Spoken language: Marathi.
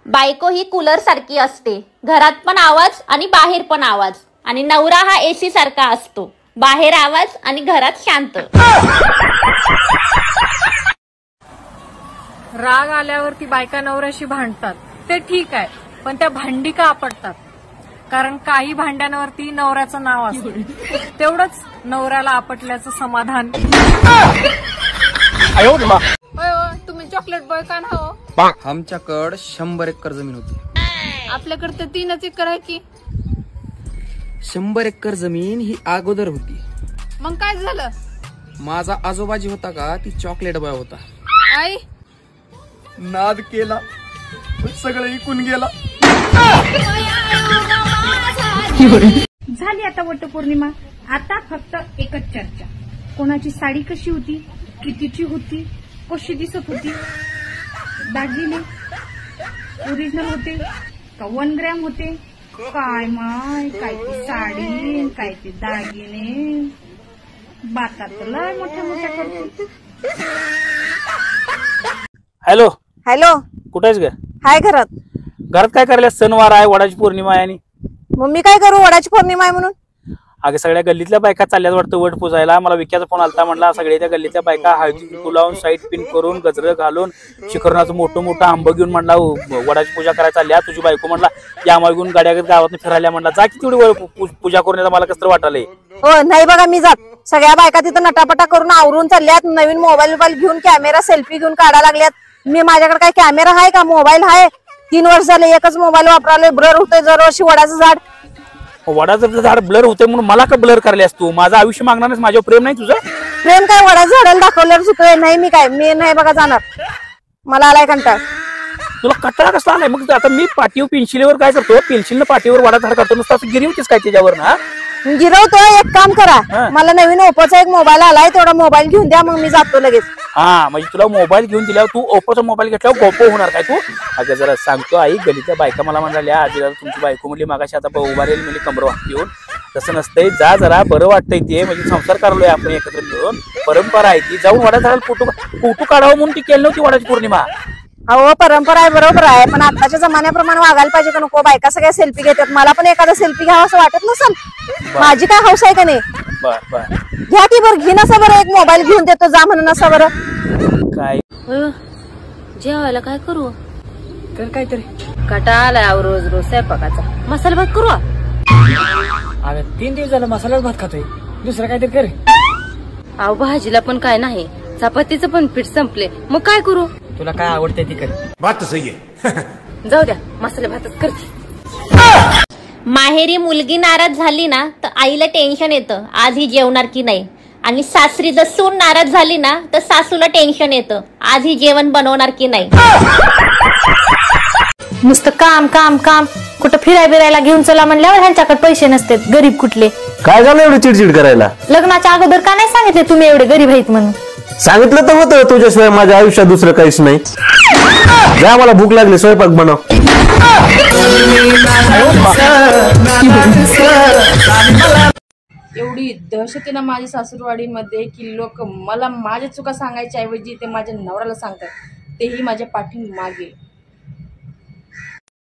बायको ही कूलर सारखी असते, घरात पण आवाज आणि बाहेर पण आवाज, आणि नवरा हा एसी सारखा असतो, बाहेर आवाज आणि घरात शांत. राग आल्यावरती बायका नवऱ्याशी भांडतात ते ठीक आहे, पण त्या भांडी का आपटतात? कारण काही भांड्यांवरती नवऱ्याचं नाव असतं, तेवढंच नवऱ्याला आपटल्याचं समाधान. तुम्ही चॉकलेट बॉय का ना हो? आमच्याकडं 100 एकर जमीन होती. आपल्याकडे तर 3 एकर आहे की. 100 एकर जमीन ही अगोदर होती. मग काय झालं? माझा आजोबाजी होता का ती चॉकलेट बॉय होता. आई नाद केला सगळं इकून गेला. झाली आता वटपौर्णिमा. आता फक्त एकच चर्चा, कोणाची साडी कशी होती, कितीची होती, कशी दिसत होती, दागिने ओरिजिनल होते का 1 ग्रॅम होते, काय माय काय ती साडी काय ते दागिने. बातात लय मोठ्या मोठ्या करतो. हॅलो हॅलो, कुठे आहेस ग? हाय घरात. घरात काय करायला? सणवार आहे, वडाची पौर्णिमा आहे. आणि मग मी काय करू? वडाची पौर्णिमा आहे म्हणून. अगे सगळ्या गल्लीतल्या बायका चालल्यात वाटतं वड पुजायला. मला विक्याचा फोन आलता, म्हणला सगळ्या त्या गल्लीतल्या बायका हळदी कुंकू लावून साईड पिन करून गजरं घालून शिखरणाचं मोठं मोठं आंब घेऊन म्हणला वडाची पूजा करायला चालल्या. तुझी बायको म्हणला या आंबा घेऊन गाड्या गावात फिरायला. म्हणला जा की तेवढी पूजा करून येतात, मला कसं तर वाटायलंय. हो नाही बघा मी जात. सगळ्या बायका तिथं नटापटा करून आवरून चालल्यात, नवीन मोबाईल घेऊन कॅमेरा सेल्फी घेऊन काढायला लागल्यात. मी माझ्याकडे काय कॅमेरा आहे का? मोबाईल आहे. 3 वर्ष झाले एकच मोबाईल वापरायला. ब्लर होतोय दरवर्षी वडाचं झाड. वडाचं झाड ब्लर होतंय म्हणून मला का ब्लर करायलास तू? माझं आयुष्य मागणार नाहीस? माझ्यावर प्रेम नाही तुझं? प्रेम काय वडाचं झाडाला दाखवल्यावर सुटतोय? नाही मी नाही बघा जाणार. मला आलाय कंटाळ. तुला कटाळा कसला आलाय? मग आता मी पाठीवर पेन्शिलीवर काय करतो? पेन्शिलनं पाठीवर वडा झाड काढतो, नुसतं असं गिरी होतीस काय त्याच्यावर ना? गिरवतोय. एक काम करा, मला नवीन ओप्पोचा एक मोबाईल आलाय, तेवढा मोबाईल घेऊन द्या, मग मी जातो लगेच. हा म्हणजे तुला मोबाईल घेऊन दिल्यावर तू ओप्पोचा मोबाईल घेतल्यावर गोपो होणार काय तू? अगं जरा सांगतो आई, गलीच्या बायका मला म्हणाल्या आधी तुमची बायको म्हणली मागाशी आता उभा राहील म्हणजे कमर वाटते येऊन. तसं नसतंय, जा जरा बरं वाटतंय ते, म्हणजे संसार करलोय आपण एकत्र मिळून. परंपरा आहे ती, जाऊन वडा झाडाला फोटो काढावं म्हणून ती केली नव्हती वडाची पौर्णिमा. अहो परंपरा आहे, बरोबर आहे, पण आताच्या जमान्याप्रमाणे वागायला पाहिजे का नको? बायका सगळ्या सेल्फी घेतात, मला पण एखादा सेल्फी घ्यावा असं वाटत नसेल? माझी काय हौस आहे का नाही? बर घ्या की बरं, घेऊन असं बरं एक मोबाईल घेऊन देतो जा म्हणून असं बरं. काय जेवायला काय करू? तर काहीतरी कटाळा आलाय रोज रोज स्वयंपाकाचा. मसाला भात करू? अगं 3 दिवस झालं मसालाच भात खातोय, दुसरं काहीतरी कर. अहो भाजीला पण काय नाही, चपातीचं पण पीठ संपले, मग काय करू? तुला काय आवडतंय ती कर. बात सही आहे. जाऊ द्या, मसाले भातच करते. माहेरी मुलगी नाराज झाली ना तर आईला टेन्शन येतं, आज ही जेवणार की नाही. आणि सासरी जर सून नाराज झाली ना तर सासूला टेन्शन येतं, आज ही जेवण बनवणार की नाही. नुसतं काम काम काम. कुठं फिरायला घेऊन चला म्हणल्यावर ह्यांच्याकडे पैसे नसतात. गरीब कुठले? काय झालं एवढी चिडचिड करायला? लग्नाच्या अगोदर का नाही सांगितले तुम्ही एवढे गरीब आहेत म्हणून? सांगितलं तर होतं, तुझ्याशिवाय माझ्या आयुष्यात दुसरं काहीच नाही. जा, मला भूक लागली, स्वयंपाक बनव. एवढी दहशत आहे ना माझ्या सासूरवाडीमध्ये की लोक मला माझ्या चुका सांगायच्या ऐवजी ते माझ्या नवऱ्याला सांगतात, तेही माझ्या पाठीमागे.